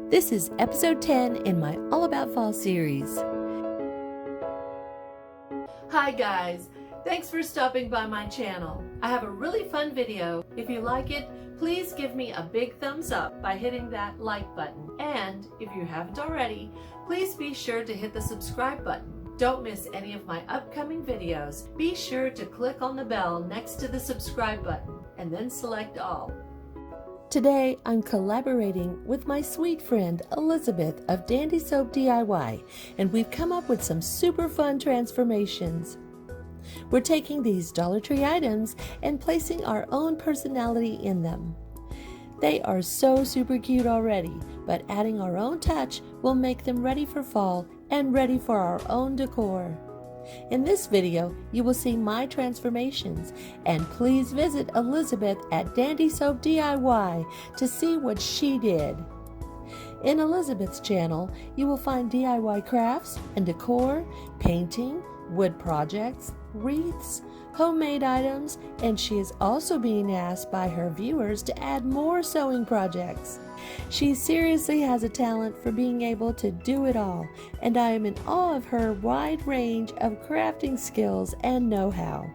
This is episode 10 in my All About Fall series. Hi guys, thanks for stopping by my channel. I have a really fun video. If you like it, please give me a big thumbs up by hitting that like button. And if you haven't already, please be sure to hit the subscribe button. Don't miss any of my upcoming videos. Be sure to click on the bell next to the subscribe button and then select all. Today, I'm collaborating with my sweet friend Elizabeth of Dandysoap DIY, and we've come up with some super fun transformations. We're taking these Dollar Tree items and placing our own personality in them. They are so super cute already, but adding our own touch will make them ready for fall and ready for our own decor. In this video, you will see my transformations, and please visit Elizabeth at Dandysoap DIY to see what she did. In Elizabeth's channel, you will find DIY crafts and decor, painting, wood projects, wreaths, homemade items, and she is also being asked by her viewers to add more sewing projects. She seriously has a talent for being able to do it all, and I am in awe of her wide range of crafting skills and know-how.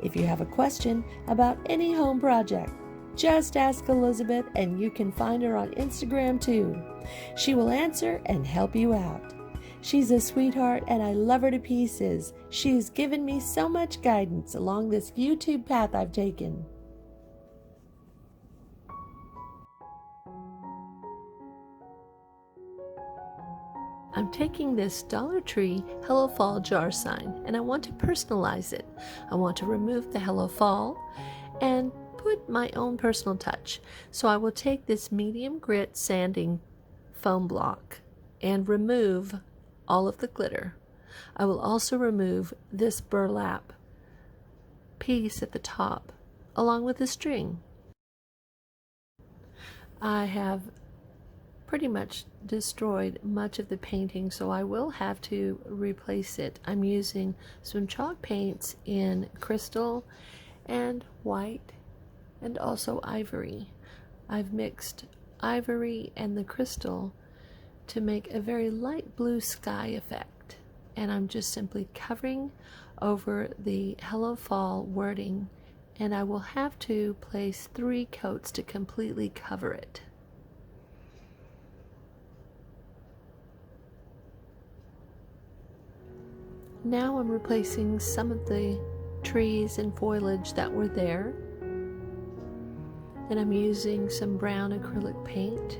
If you have a question about any home project, just ask Elizabeth, and you can find her on Instagram too. She will answer and help you out. She's a sweetheart and I love her to pieces. She's given me so much guidance along this YouTube path I've taken. I'm taking this Dollar Tree Hello Fall jar sign and I want to personalize it. I want to remove the Hello Fall and put my own personal touch. So I will take this medium grit sanding foam block and remove all of the glitter. I will also remove this burlap piece at the top along with the string. I have pretty much destroyed much of the painting, so I will have to replace it. I'm using some chalk paints in crystal and white and also ivory. I've mixed ivory and the crystal to make a very light blue sky effect, and I'm just simply covering over the Hello Fall wording, and I will have to place 3 coats to completely cover it. Now I'm replacing some of the trees and foliage that were there, and I'm using some brown acrylic paint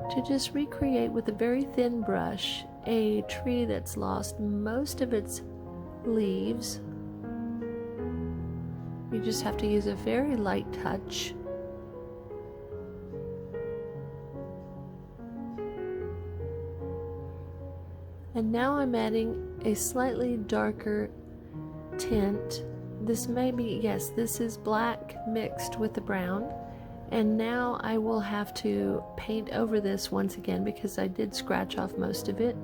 to just recreate with a very thin brush a tree that's lost most of its leaves. You just have to use a very light touch. And now I'm adding a slightly darker tint. This may be, yes, this is black mixed with the brown. And now I will have to paint over this once again because I did scratch off most of it.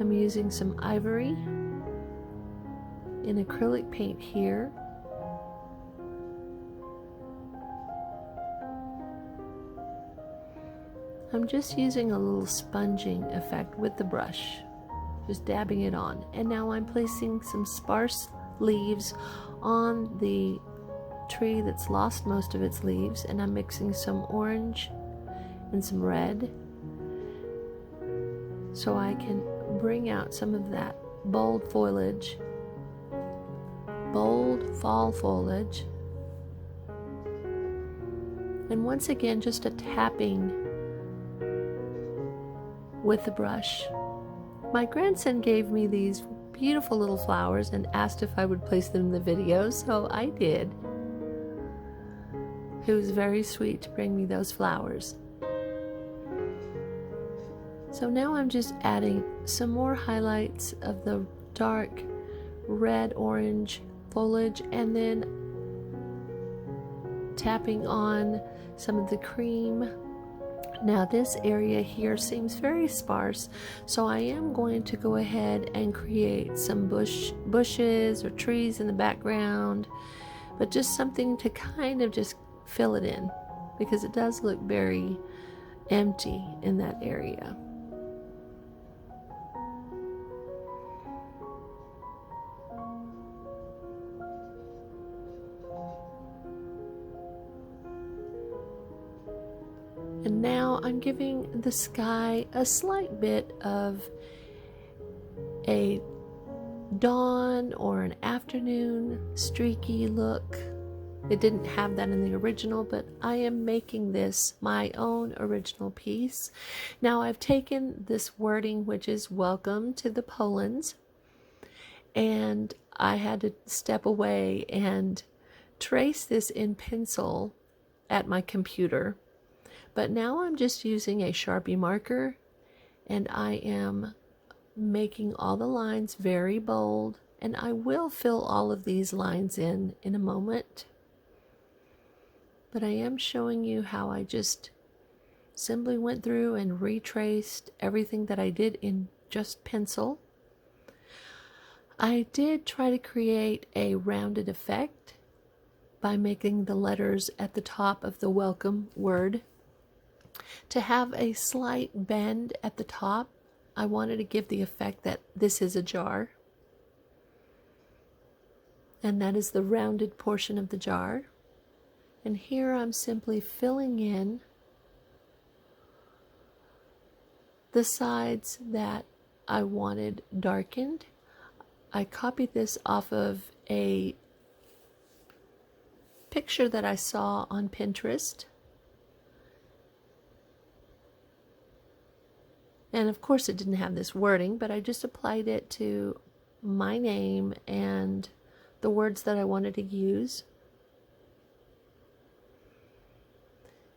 I'm using some ivory in acrylic paint here. I'm just using a little sponging effect with the brush, just dabbing it on. And now I'm placing some sparse leaves on the tree that's lost most of its leaves, and I'm mixing some orange and some red so I can bring out some of that bold foliage, bold fall foliage. And once again, just a tapping with the brush. My grandson gave me these beautiful little flowers and asked if I would place them in the video, so I did. It was very sweet to bring me those flowers. So now I'm just adding some more highlights of the dark red orange foliage and then tapping on some of the cream. Now this area here seems very sparse, so I am going to go ahead and create some bushes or trees in the background, but just something to kind of just fill it in because it does look very empty in that area. And now I'm giving the sky a slight bit of a dawn or an afternoon streaky look. It didn't have that in the original, but I am making this my own original piece. Now I've taken this wording, which is "Welcome to the Polands," and I had to step away and trace this in pencil at my computer. But now I'm just using a Sharpie marker, and I am making all the lines very bold, and I will fill all of these lines in a moment. But I am showing you how I just simply went through and retraced everything that I did in just pencil. I did try to create a rounded effect by making the letters at the top of the welcome word to have a slight bend at the top. I wanted to give the effect that this is a jar, and that is the rounded portion of the jar. And here I'm simply filling in the sides that I wanted darkened. I copied this off of a picture that I saw on Pinterest. And of course it didn't have this wording, but I just applied it to my name and the words that I wanted to use.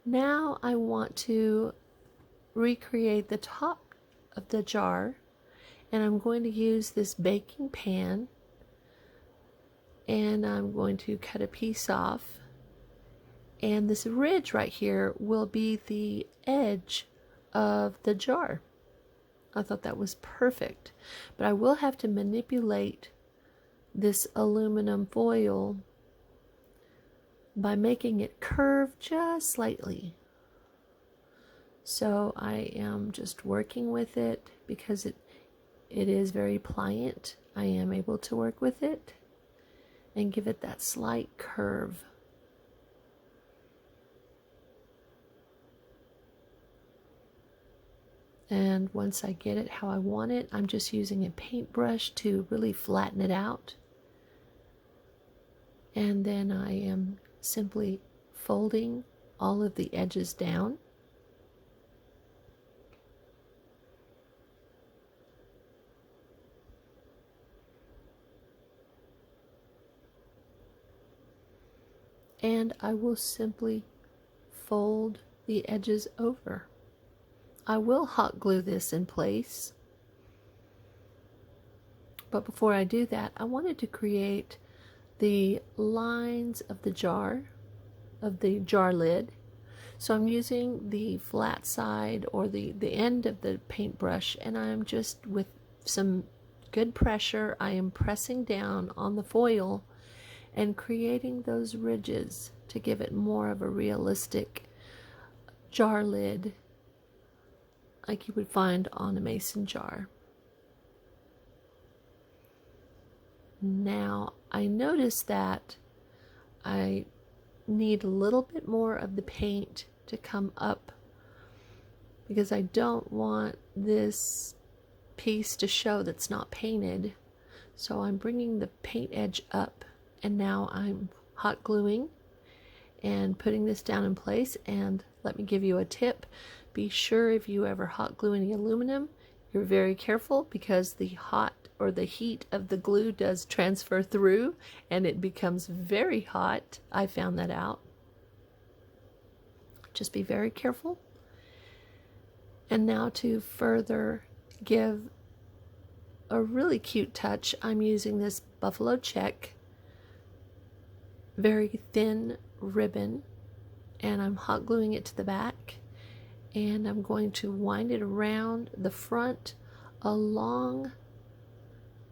Now I want to recreate the top of the jar, and I'm going to use this baking pan, and I'm going to cut a piece off, and this ridge right here will be the edge of the jar. I thought that was perfect, but I will have to manipulate this aluminum foil by making it curve just slightly. So I am just working with it because it is very pliant. I am able to work with it and give it that slight curve. And once I get it how I want it, I'm just using a paintbrush to really flatten it out. And then I am simply folding all of the edges down. And I will simply fold the edges over. I will hot glue this in place. But before I do that, I wanted to create the lines of the jar lid. So I'm using the flat side or the end of the paintbrush, and I'm just, with some good pressure, I am pressing down on the foil and creating those ridges to give it more of a realistic jar lid like you would find on a mason jar. Now I notice that I need a little bit more of the paint to come up because I don't want this piece to show that's not painted. So I'm bringing the paint edge up, and now I'm hot gluing and putting this down in place. And let me give you a tip. Be sure if you ever hot glue any aluminum, you're very careful, because the hot or the heat of the glue does transfer through and it becomes very hot. I found that out. Just be very careful. And now to further give a really cute touch, I'm using this buffalo check very thin ribbon, and I'm hot gluing it to the back, and I'm going to wind it around the front along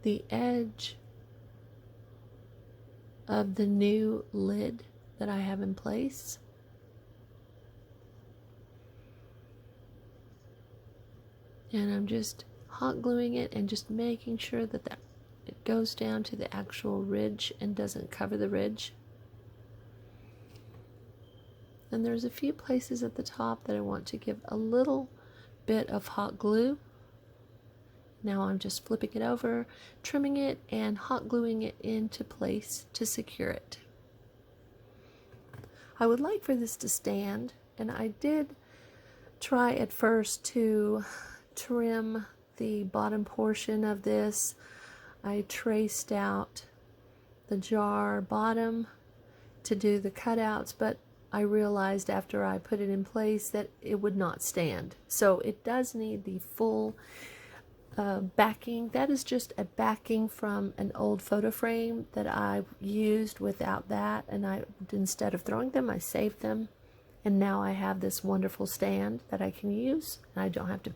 the edge of the new lid that I have in place. And I'm just hot gluing it and just making sure that it goes down to the actual ridge and doesn't cover the ridge. And there's a few places at the top that I want to give a little bit of hot glue. Now I'm just flipping it over, trimming it, and hot gluing it into place to secure it. I would like for this to stand, and I did try at first to trim the bottom portion of this. I traced out the jar bottom to do the cutouts, but I realized after I put it in place that it would not stand. So it does need the full backing. That is just a backing from an old photo frame that I used without that, and instead of throwing them, I saved them, and now I have this wonderful stand that I can use, and I don't have to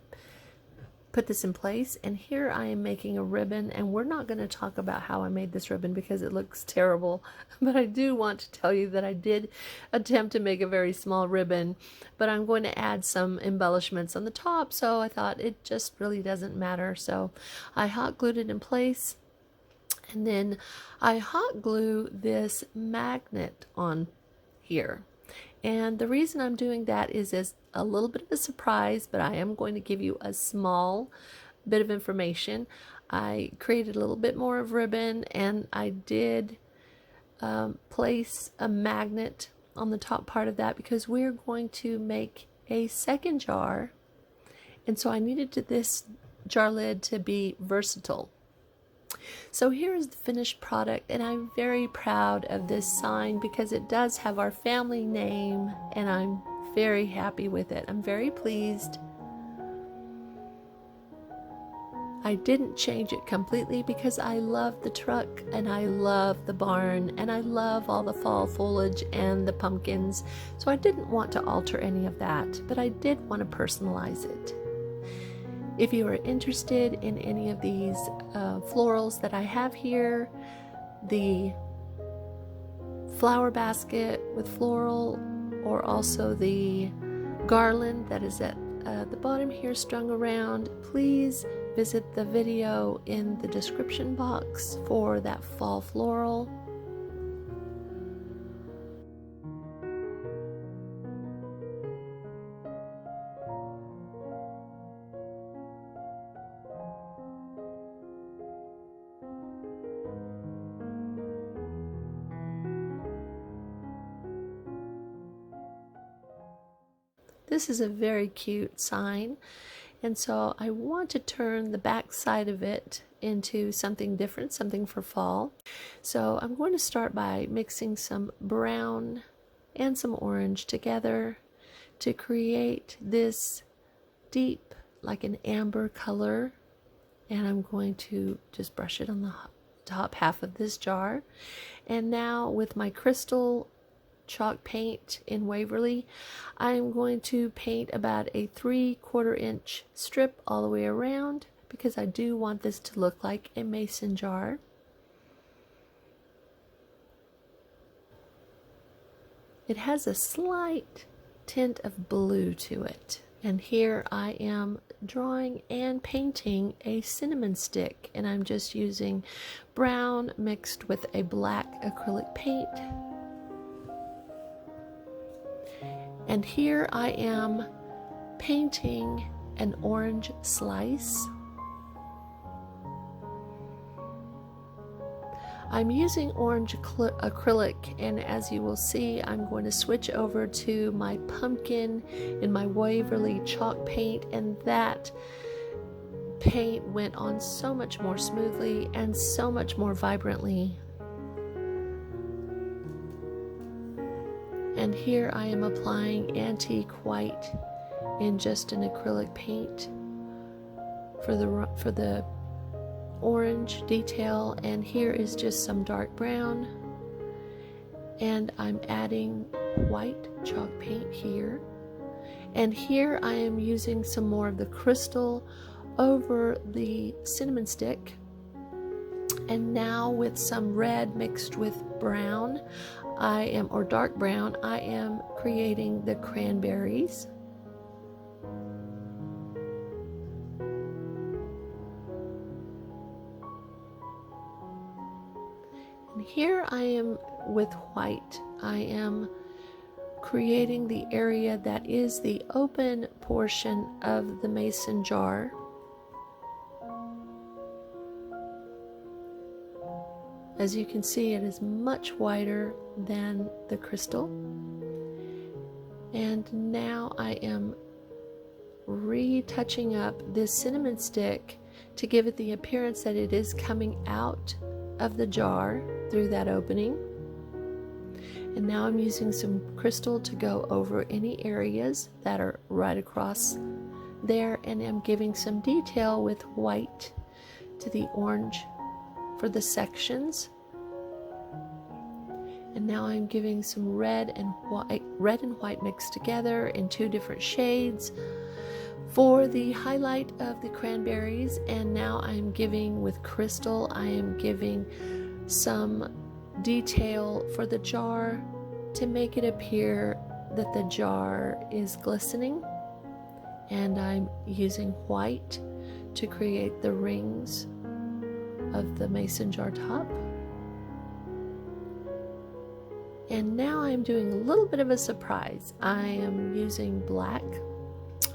put this in place. And here I am making a ribbon, and we're not going to talk about how I made this ribbon because it looks terrible, but I do want to tell you that I did attempt to make a very small ribbon, but I'm going to add some embellishments on the top, so I thought it just really doesn't matter. So I hot glued it in place, and then I hot glue this magnet on here. And the reason I'm doing that is as a little bit of a surprise, but I am going to give you a small bit of information. I created a little bit more of ribbon, and I did place a magnet on the top part of that because we're going to make a second jar, and so I needed this jar lid to be versatile. So here is the finished product, and I'm very proud of this sign because it does have our family name, and I'm very happy with it. I'm very pleased. I didn't change it completely because I love the truck, and I love the barn, and I love all the fall foliage and the pumpkins, so I didn't want to alter any of that, but I did want to personalize it. If you are interested in any of these florals that I have here, the flower basket with floral, or also the garland that is at the bottom here strung around, please visit the video in the description box for that fall floral. This is a very cute sign, and so I want to turn the back side of it into something different, something for fall. So I'm going to start by mixing some brown and some orange together to create this deep, like an amber color, and I'm going to just brush it on the top half of this jar. And now with my crystal chalk paint in Waverly, I'm going to paint about a 3/4 inch strip all the way around because I do want this to look like a mason jar. It has a slight tint of blue to it, and here I am drawing and painting a cinnamon stick, and I'm just using brown mixed with a black acrylic paint. And here I am painting an orange slice. I'm using orange acrylic, and as you will see, I'm going to switch over to my pumpkin in my Waverly chalk paint, and that paint went on so much more smoothly and so much more vibrantly. And here I am applying antique white in just an acrylic paint for the orange detail, and here is just some dark brown, and I'm adding white chalk paint here, and here I am using some more of the crystal over the cinnamon stick, and now with some red mixed with brown, or dark brown, I am creating the cranberries. And here I am with white. I am creating the area that is the open portion of the mason jar. As you can see, it is much wider than the crystal. And now I am retouching up this cinnamon stick to give it the appearance that it is coming out of the jar through that opening. And now I'm using some crystal to go over any areas that are right across there, and I'm giving some detail with white to the orange for the sections. And now I'm giving some red and white mixed together in 2 different shades for the highlight of the cranberries. And now I'm giving with crystal, I am giving some detail for the jar to make it appear that the jar is glistening. And I'm using white to create the rings of the mason jar top. And now I'm doing a little bit of a surprise. I am using black.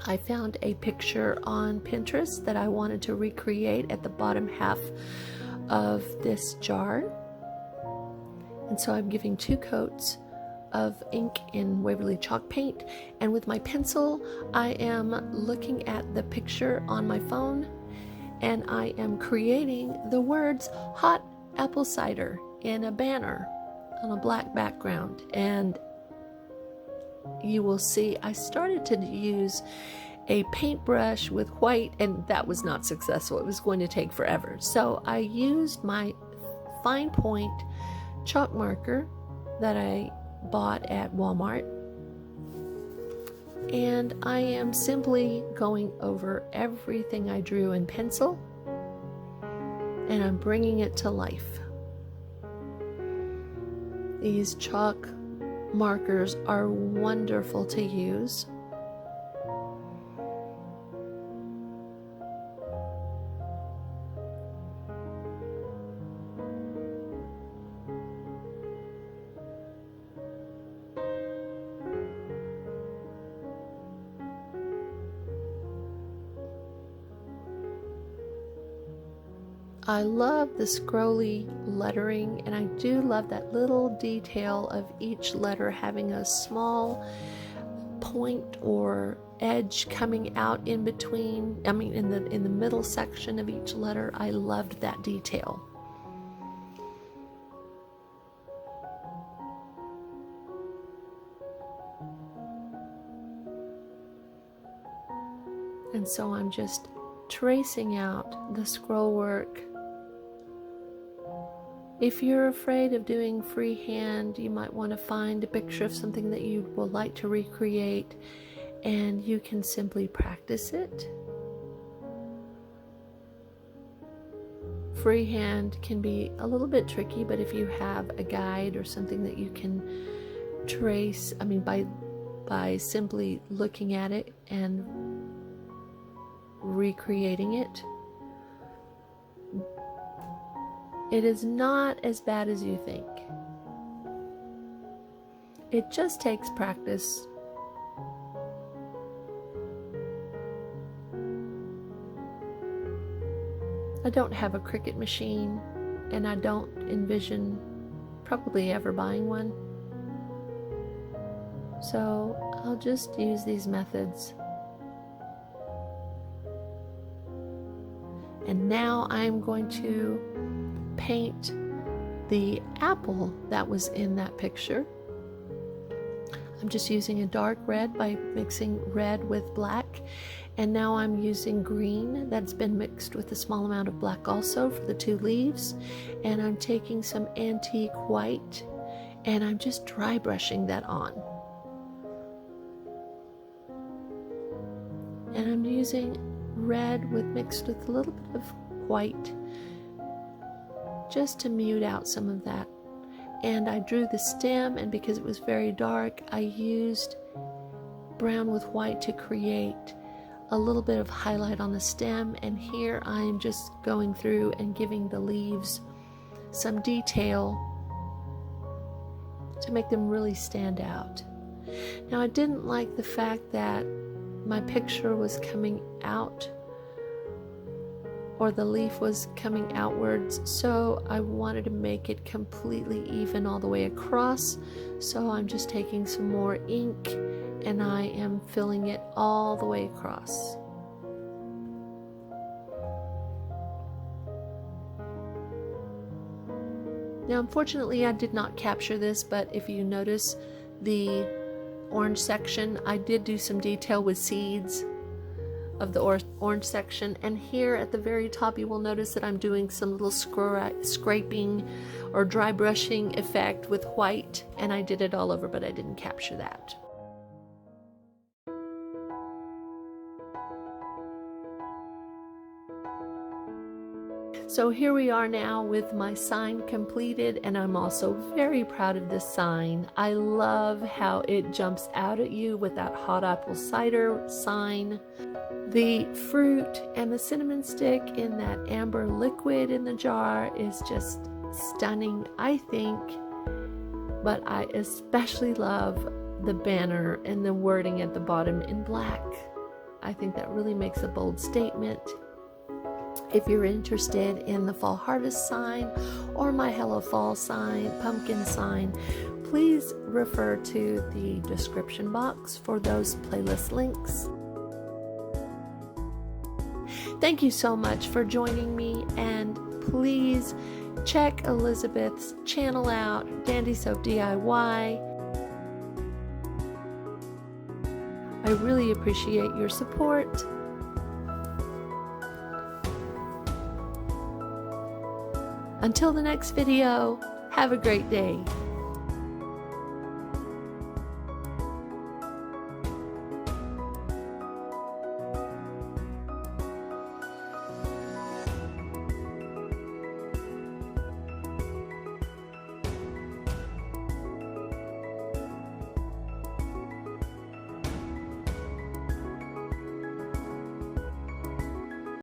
I found a picture on Pinterest that I wanted to recreate at the bottom half of this jar. And so I'm giving 2 coats of ink in Waverly chalk paint, and with my pencil I am looking at the picture on my phone, and I am creating the words hot apple cider in a banner on a black background. And you will see I started to use a paintbrush with white, and that was not successful. It was going to take forever. So I used my fine point chalk marker that I bought at Walmart, and I am simply going over everything I drew in pencil, and I'm bringing it to life. These chalk markers are wonderful to use. I love the scrolly lettering, and I do love that little detail of each letter having a small point or edge coming out in between, in the middle section of each letter. I loved that detail. And so I'm just tracing out the scroll work. If you're afraid of doing freehand, you might want to find a picture of something that you would like to recreate, and you can simply practice it. Freehand can be a little bit tricky, but if you have a guide or something that you can trace, by simply looking at it and recreating it, it is not as bad as you think. It just takes practice. I don't have a Cricut machine, and I don't envision probably ever buying one. So I'll just use these methods. And now I'm going to paint the apple that was in that picture. I'm just using a dark red by mixing red with black, and now I'm using green that's been mixed with a small amount of black also for the 2 leaves, and I'm taking some antique white and I'm just dry brushing that on. And I'm using red mixed with a little bit of white just to mute out some of that. And I drew the stem, and because it was very dark, I used brown with white to create a little bit of highlight on the stem. And here I'm just going through and giving the leaves some detail to make them really stand out. Now, I didn't like the fact that my picture was coming out, or the leaf was coming outwards, so I wanted to make it completely even all the way across. So I'm just taking some more ink and I am filling it all the way across. Now, unfortunately, I did not capture this, but if you notice the orange section, I did do some detail with seeds of the orange section, and here at the very top you will notice that I'm doing some little scraping or dry brushing effect with white, and I did it all over, but I didn't capture that. So here we are now with my sign completed, and I'm also very proud of this sign. I love how it jumps out at you with that hot apple cider sign. The fruit and the cinnamon stick in that amber liquid in the jar is just stunning, I think. But I especially love the banner and the wording at the bottom in black. I think that really makes a bold statement. If you're interested in the fall harvest sign or my Hello Fall sign, pumpkin sign, please refer to the description box for those playlist links. Thank you so much for joining me, and please check Elizabeth's channel out, Dandysoap DIY. I really appreciate your support. Until the next video, have a great day.